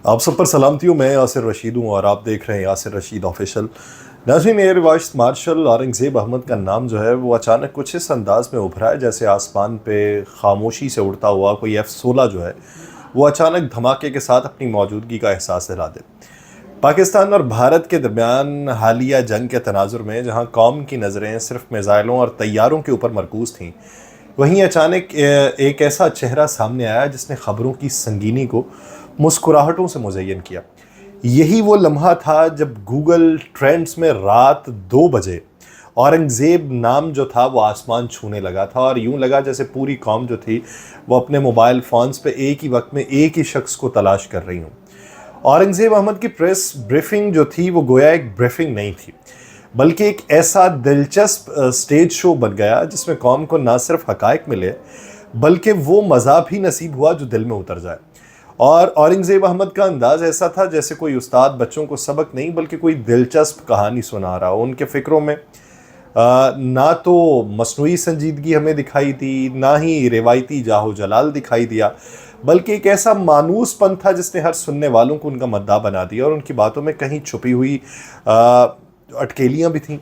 आप सब पर सलामती हूँ। मैं यासिर रशीद हूँ और आप देख रहे हैं यासिर रशीद ऑफिशियल। नाज़रीन, air vice marshal Aurangzeb Ahmed का नाम जो है वो अचानक कुछ इस अंदाज में उभरा है जैसे आसमान पे खामोशी से उड़ता हुआ कोई F-16 जो है वो अचानक धमाके के साथ अपनी मौजूदगी का एहसास दिला दे। पाकिस्तान और भारत के दरमियान हालिया जंग के तनाजुर में जहाँ कौम की नज़रें सिर्फ मिज़ाइलों और तैयारों के ऊपर मरकूज़ थीं, वहीं अचानक एक ऐसा चेहरा सामने आया जिसने ख़बरों की संगीनी को मुस्कुराहटों से मुज़य्यन किया। यही वो लम्हा था जब गूगल ट्रेंड्स में रात 2 बजे औरंगज़ेब नाम जो था वो आसमान छूने लगा था और यूं लगा जैसे पूरी कौम जो थी वो अपने मोबाइल फ़ोन्स पे एक ही वक्त में एक ही शख्स को तलाश कर रही हूँ। औरंगज़ेब अहमद की प्रेस ब्रीफिंग जो थी वो गोया एक ब्रीफिंग नहीं थी, बल्कि एक ऐसा दिलचस्प स्टेज शो बन गया जिसमें कौम को ना सिर्फ हकायक मिले बल्कि वो मज़ा भी नसीब हुआ जो दिल में उतर जाए। और औरंगज़ेब अहमद का अंदाज़ ऐसा था जैसे कोई उस्ताद बच्चों को सबक नहीं बल्कि कोई दिलचस्प कहानी सुना रहा हो। उनके फ़िक्रों में ना तो मसनूई संजीदगी हमें दिखाई दी, ना ही रिवायती जाहो जलाल दिखाई दिया, बल्कि एक ऐसा मानूसपन था जिसने हर सुनने वालों को उनका मद्दा बना दिया। और उनकी बातों में कहीं छुपी हुई अटकेलियाँ भी थीं,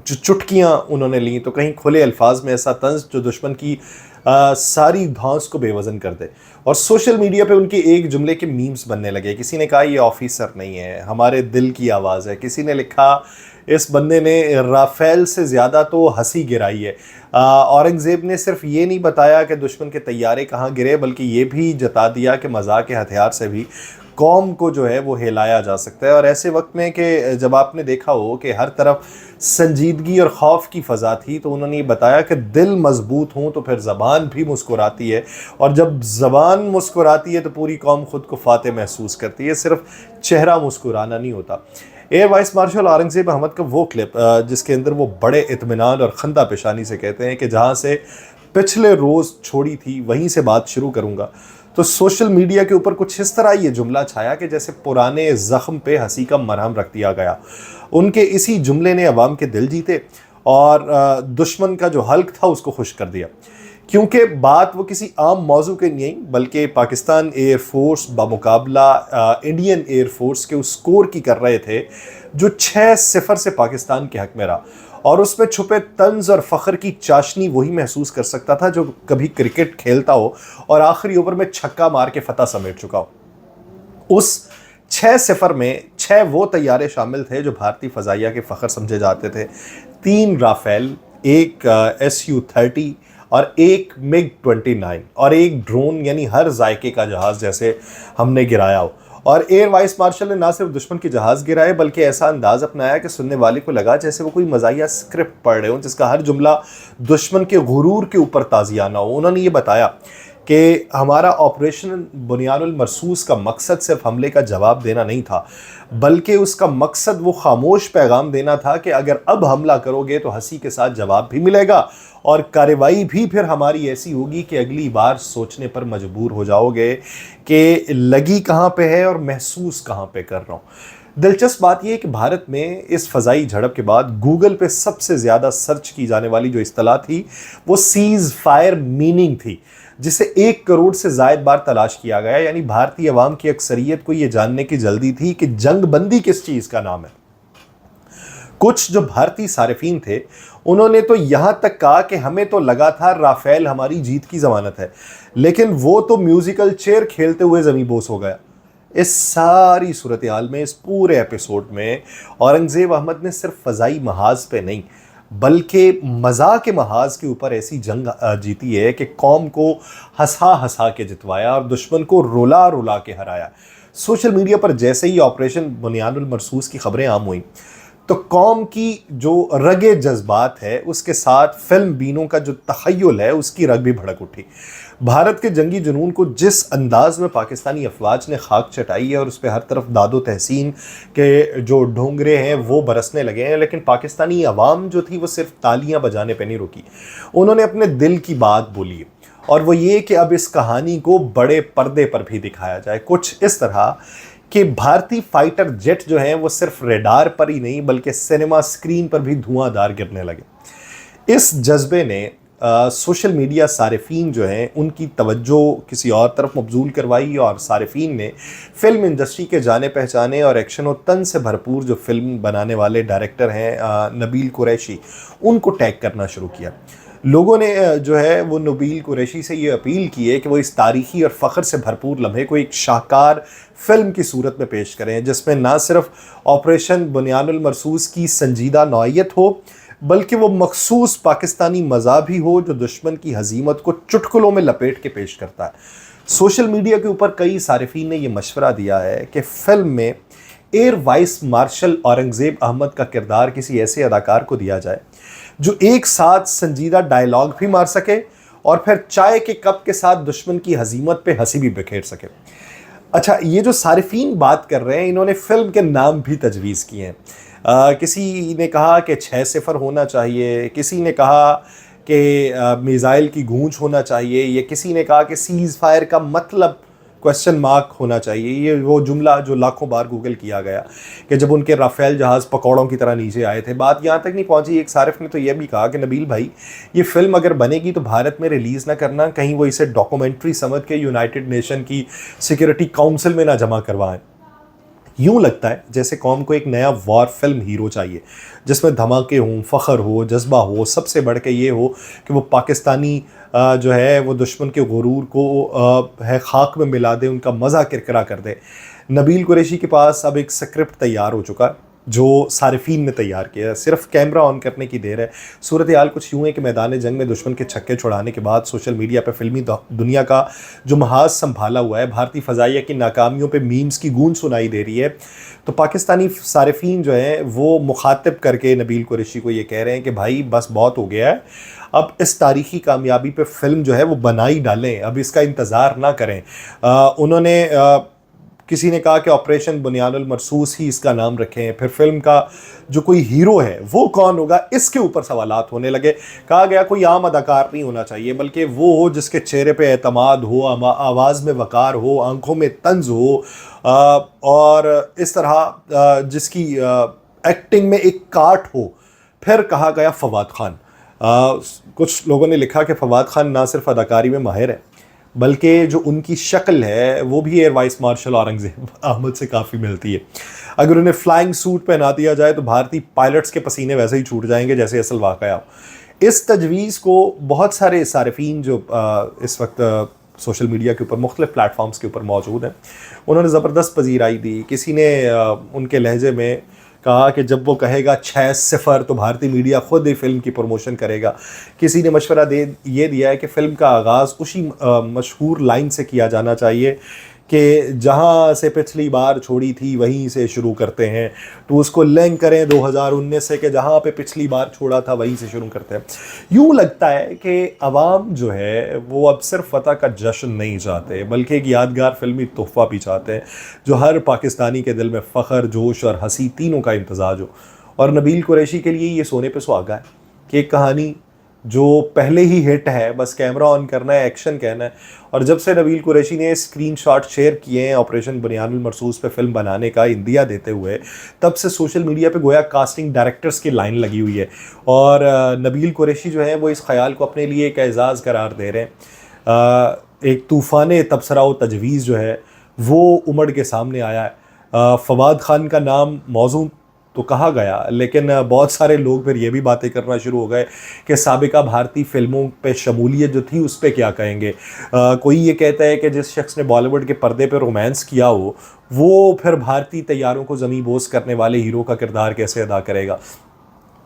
जो चुटकियाँ उन्होंने ली, तो कहीं खुले अल्फाज में ऐसा तंज जो दुश्मन की सारी धौंस को बेवजन कर दे। और सोशल मीडिया पे उनके एक जुमले के मीम्स बनने लगे। किसी ने कहा ये ऑफिसर नहीं है, हमारे दिल की आवाज़ है। किसी ने लिखा इस बंदे ने राफेल से ज़्यादा तो हंसी गिराई है। औरंगज़ेब ने सिर्फ ये नहीं बताया कि दुश्मन के तैयारे कहाँ गिरे, बल्कि ये भी जता दिया कि मज़ाक के हथियार से भी कौम को जो है वो हिलाया जा सकता है। और ऐसे वक्त में कि जब आपने देखा हो कि हर तरफ संजीदगी और खौफ की फ़ज़ा थी, तो उन्होंने ये बताया कि दिल मजबूत हों तो फिर ज़बान भी मुस्कुराती है, और जब ज़बान मुस्कुराती है तो पूरी कौम खुद को फातेह महसूस करती है। सिर्फ चेहरा मुस्कुराना नहीं होता। Air vice marshal Aurangzeb Ahmed का वो क्लिप जिसके अंदर वो बड़े इत्मीनान और खंदा पेशानी से कहते हैं कि जहाँ से पिछले रोज़ छोड़ी थी वहीं से बात शुरू करूँगा, तो सोशल मीडिया के ऊपर कुछ इस तरह ये जुमला छाया कि जैसे पुराने ज़ख्म पे हंसी का मरहम रख दिया गया। उनके इसी जुमले ने अवाम के दिल जीते और दुश्मन का जो हल्क था उसको खुश कर दिया। क्योंकि बात वो किसी आम मौजू के नहीं बल्कि पाकिस्तान एयर फोर्स बामुकाबला इंडियन एयर फोर्स के उस स्कोर की कर रहे थे जो 6-0 से पाकिस्तान के हक में रहा। और उसमें छुपे तंज और फ़ख्र की चाशनी वही महसूस कर सकता था जो कभी क्रिकेट खेलता हो और आखिरी ओवर में छक्का मार के फतह समेट चुका हो। उस 6-0 में 6 वो तैयारे शामिल थे जो भारतीय फ़ज़ाइया के फ़ख्र समझे जाते थे। 3 राफेल, एक Su-30 और एक MiG-29 और एक ड्रोन, यानी हर जायके का जहाज़ जैसे हमने गिराया हो। और एयर वाइस मार्शल ने ना सिर्फ दुश्मन के जहाज़ गिराए बल्कि ऐसा अंदाज़ अपनाया कि सुनने वाले को लगा जैसे वो कोई मज़ाहिया स्क्रिप्ट पढ़ रहे हो जिसका हर जुमला दुश्मन के गुरूर के ऊपर ताज़ियाना हो। उन्होंने ये बताया कि हमारा ऑपरेशन बुनियानुल मरसूस का मकसद सिर्फ हमले का जवाब देना नहीं था, बल्कि उसका मकसद वो खामोश पैगाम देना था कि अगर अब हमला करोगे तो हंसी के साथ जवाब भी मिलेगा और कार्रवाई भी फिर हमारी ऐसी होगी कि अगली बार सोचने पर मजबूर हो जाओगे कि लगी कहाँ पे है और महसूस कहाँ पे कर रहा हूँ। दिलचस्प बात यह है कि भारत में इस फ़ज़ाई झड़प के बाद गूगल पे सबसे ज़्यादा सर्च की जाने वाली जो इस्तिलाह थी वो सीज़ फायर मीनिंग थी, जिसे 1 करोड़ से ज़ायद बार तलाश किया गया। यानी भारतीय अवाम की अक्सरियत को ये जानने की जल्दी थी कि जंग बंदी किस चीज़ का नाम है। कुछ जो भारतीय सारिफीन थे उन्होंने तो यहाँ तक कहा कि हमें तो लगा था राफेल हमारी जीत की ज़मानत है, लेकिन वो तो म्यूज़िकल चेयर खेलते हुए ज़मीं बोस हो गया। इस सारी सूरत हाल में, इस पूरे एपिसोड में औरंगज़ेब अहमद ने सिर्फ फ़ज़ाई महाज पे नहीं बल्कि मज़ा के महाज के ऊपर ऐसी जंग जीती है कि कौम को हंसा हंसा के जितवाया और दुश्मन को रुला रुला के हराया। सोशल मीडिया पर जैसे ही ऑपरेशन बुनियानुल मरसूस की खबरें आम हुई तो कौम की जो रगे जज्बात है उसके साथ फिल्म बीनों का जो तख़य्युल है उसकी रग भी भड़क उठी। भारत के जंगी जुनून को जिस अंदाज में पाकिस्तानी अफवाज ने खाक चटाई है और उस पर हर तरफ दादो तहसीन के जो ढोंगरे हैं वो बरसने लगे हैं, लेकिन पाकिस्तानी अवाम जो थी वो सिर्फ तालियां बजाने पर नहीं रुकी। उन्होंने अपने दिल की बात बोली और वो ये कि अब इस कहानी को बड़े पर्दे पर भी दिखाया जाए। कुछ इस तरह कि भारतीय फाइटर जेट जो हैं वो सिर्फ रेडार पर ही नहीं बल्कि सिनेमा स्क्रीन पर भी धुआंधार गिरने लगे। इस जज्बे ने सोशल मीडिया सारिफीन जो हैं उनकी तवज्जो किसी और तरफ मबजूल करवाई और सारिफीन ने फ़िल्म इंडस्ट्री के जाने पहचाने और एक्शन और तन से भरपूर जो फ़िल्म बनाने वाले डायरेक्टर हैं नबील कुरैशी, उनको टैग करना शुरू किया। लोगों ने जो है वो नबील कुरैशी से ये अपील की है कि वो इस तारीख़ी और फ़ख्र से भरपूर लम्हे को एक शाहकार फ़िल्म की सूरत में पेश करें, जिसमें ना सिर्फ ऑपरेशन बुनियानुल मरसूस की संजीदा नौइयत हो, बल्कि वो मखसूस पाकिस्तानी मज़ा भी हो जो दुश्मन की हज़ीमत को चुटकुलों में लपेट के पेश करता है। सोशल मीडिया के ऊपर कई सारिफीन ने यह मशवरा दिया है कि फ़िल्म में air vice marshal Aurangzeb Ahmed का किरदार किसी ऐसे अदाकार को दिया जाए जो एक साथ संजीदा डायलॉग भी मार सके और फिर चाय के कप के साथ दुश्मन की हज़ीमत पे हंसी भी बिखेर सके। अच्छा, ये जो सारिफीन बात कर रहे हैं, इन्होंने फ़िल्म के नाम भी तजवीज़ किए हैं। किसी ने कहा कि 6-0 होना चाहिए, किसी ने कहा कि मिसाइल की गूंज होना चाहिए, या किसी ने कहा कि सीज़ फायर का मतलब क्वेश्चन मार्क होना चाहिए। ये वो जुमला जो लाखों बार गूगल किया गया कि जब उनके राफेल जहाज़ पकौड़ों की तरह नीचे आए थे। बात यहाँ तक नहीं पहुँची, एक सारिफ ने तो यह भी कहा कि नबील भाई, ये फ़िल्म अगर बनेगी तो भारत में रिलीज़ ना करना, कहीं वो इसे डॉक्यूमेंट्री समझ के यूनाइटेड नेशन की सिक्योरिटी काउंसिल में ना जमा करवाएं। यूँ लगता है जैसे कौम को एक नया वॉर फिल्म हीरो चाहिए, जिसमें धमाके हों, फ़ख्र हो, जज्बा हो, सबसे बढ़ के ये हो कि वो पाकिस्तानी जो है वो दुश्मन के गुरूर को है खाक में मिला दे, उनका मज़ा किरकिरा कर दे। नबील कुरैशी के पास अब एक स्क्रिप्ट तैयार हो चुका है जो सारिफीन ने तैयार किया है, सिर्फ कैमरा ऑन करने की देर है। सूरत हाल कुछ यूँ है कि मैदान जंग में दुश्मन के छक्के छुड़ाने के बाद सोशल मीडिया पर फिल्मी दुनिया का जो महाज संभाला हुआ है, भारतीय फ़ज़ाइया की नाकामियों पे मीम्स की गूंज सुनाई दे रही है। तो पाकिस्तानी सारिफीन जो हैं वो मुखातिब करके नबील कुरैशी को ये कह रहे हैं कि भाई बस बहुत हो गया है, अब इस तारीख़ी कामयाबी पे फ़िल्म जो है वो बनाई डालें, अब इसका इंतज़ार ना करें। उन्होंने किसी ने कहा कि ऑपरेशन बुनियानुल मरसूस ही इसका नाम रखें, फिर फिल्म का जो कोई हीरो है वो कौन होगा, इसके ऊपर सवालात होने लगे। कहा गया कोई आम अदाकार नहीं होना चाहिए, बल्कि वो हो जिसके चेहरे पे एतमाद हो, आवाज़ में वक़ार हो, आंखों में तंज हो, और इस तरह जिसकी एक्टिंग में एक काट हो। फिर कहा गया फवाद खान। कुछ लोगों ने लिखा कि फवाद खान ना सिर्फ अदाकारी में माहिर है, बल्कि जो उनकी शक्ल है वो भी air vice marshal Aurangzeb Ahmed से काफ़ी मिलती है। अगर उन्हें फ्लाइंग सूट पहना दिया जाए तो भारतीय पायलट्स के पसीने वैसे ही छूट जाएंगे जैसे असल वाक़या हो। इस तजवीज़ को बहुत सारे सारिफीन जो इस वक्त सोशल मीडिया के ऊपर मुख्तलिफ प्लेटफॉर्म्स के ऊपर मौजूद हैं, उन्होंने ज़बरदस्त पजीराई दी। किसी ने उनके लहजे में कहा कि जब वो कहेगा 6-0 तो भारतीय मीडिया खुद ही फिल्म की प्रमोशन करेगा। किसी ने मशवरा ये दिया है कि फ़िल्म का आगाज़ उसी मशहूर लाइन से किया जाना चाहिए कि जहाँ से पिछली बार छोड़ी थी वहीं से शुरू करते हैं, तो उसको लिंक करें 2019 से कि जहाँ पे पिछली बार छोड़ा था वहीं से शुरू करते हैं। यूँ लगता है कि अवाम जो है वो अब सिर्फ फ़तह का जश्न नहीं चाहते, बल्कि एक यादगार फिल्मी तोहफ़ा भी चाहते हैं जो हर पाकिस्तानी के दिल में फ़ख्र, जोश और हंसी तीनों का इम्तज़ाज हो। और नबील कुरैशी के लिए ये सोने पे सुहागा है कि एक कहानी जो पहले ही हिट है, बस कैमरा ऑन करना है, एक्शन कहना है। और जब से नबील कुरैशी ने स्क्रीनशॉट शेयर किए हैं ऑपरेशन बुनियानुल मरसूस पे फिल्म बनाने का इंदिया देते हुए, तब से सोशल मीडिया पे गोया कास्टिंग डायरेक्टर्स की लाइन लगी हुई है। और नबील कुरैशी जो है वो इस ख्याल को अपने लिए एक एजाज़ करार दे रहे हैं। एक तूफ़ान तबसरा व तजवीज़ जो है वो उमड़ के सामने आया है। फवाद खान का नाम मौजू तो कहा गया, लेकिन बहुत सारे लोग फिर ये भी बातें करना शुरू हो गए कि साबिका भारतीय फ़िल्मों पे शमूलियत जो थी उस पर क्या कहेंगे। कोई ये कहता है कि जिस शख्स ने बॉलीवुड के पर्दे पे रोमांस किया हो वो फिर भारतीय तैयारों को ज़मीं बोस करने वाले हीरो का किरदार कैसे अदा करेगा।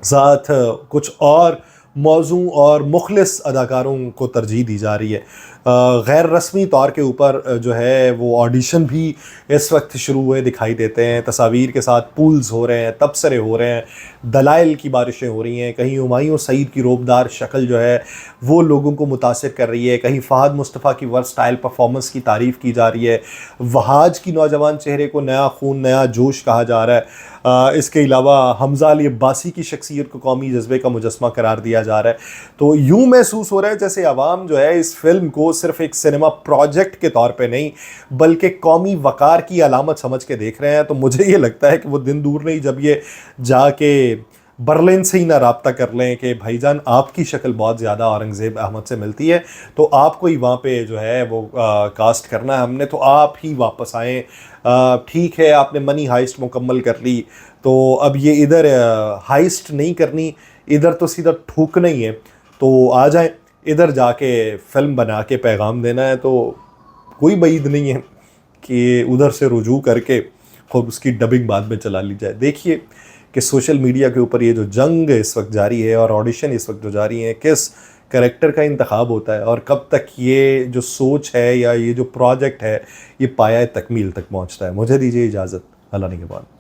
साथ कुछ और मौजू और मुखलिस अदाकारों को तरजीह दी जा रही है। गैर रस्मी तौर के ऊपर जो है वो ऑडिशन भी इस वक्त शुरू हुए दिखाई देते हैं। तस्वीर के साथ पूल्स हो रहे हैं, तबसरे हो रहे हैं, दलाइल की बारिशें हो रही हैं। कहीं हुमायूं सईद की रोबदार शक्ल जो है वो लोगों को मुतासिर कर रही है, कहीं फ़हद मुस्तफ़ा की वर्सटाइल परफॉर्मेंस की तारीफ़ की जा रही है, वहाज की नौजवान चेहरे को नया खून नया जोश कहा जा रहा है। इसके अलावा हमज़ा अली अब्बासी की शख्सियत को कौमी जज्बे का मुजस्मा करार दिया जा रहा है। तो यूँ महसूस हो रहा है जैसे आवाम जो है इस फिल्म को सिर्फ एक सिनेमा प्रोजेक्ट के तौर पे नहीं बल्कि कौमी वक़ार की अलामत समझ के देख रहे हैं। तो मुझे ये लगता है कि वो दिन दूर नहीं जब ये जाके बर्लिन से ही ना रब्ता कर लें कि भाईजान आपकी शक्ल बहुत ज़्यादा औरंगज़ेब अहमद से मिलती है, तो आपको ही वहाँ पे जो है वो कास्ट करना है हमने, तो आप ही वापस आएँ। ठीक है, आपने मनी हाइस्ट मुकम्मल कर ली, तो अब ये इधर हाइस्ट नहीं करनी, इधर तो सीधा ठूकना ही है, तो आ जाएं इधर जाके फ़िल्म बना के पैगाम देना है, तो कोई बईद नहीं है कि उधर से रुजू करके खूब उसकी डबिंग बाद में चला ली जाए। देखिए कि सोशल मीडिया के ऊपर ये जो जंग इस वक्त जारी है और ऑडिशन इस वक्त जो जारी है, किस कैरेक्टर का इंतखाब होता है और कब तक ये जो सोच है या ये जो प्रोजेक्ट है ये पाया तकमील तक पहुंचता है। मुझे दीजिए इजाज़त, अल्लाह ने के बाद।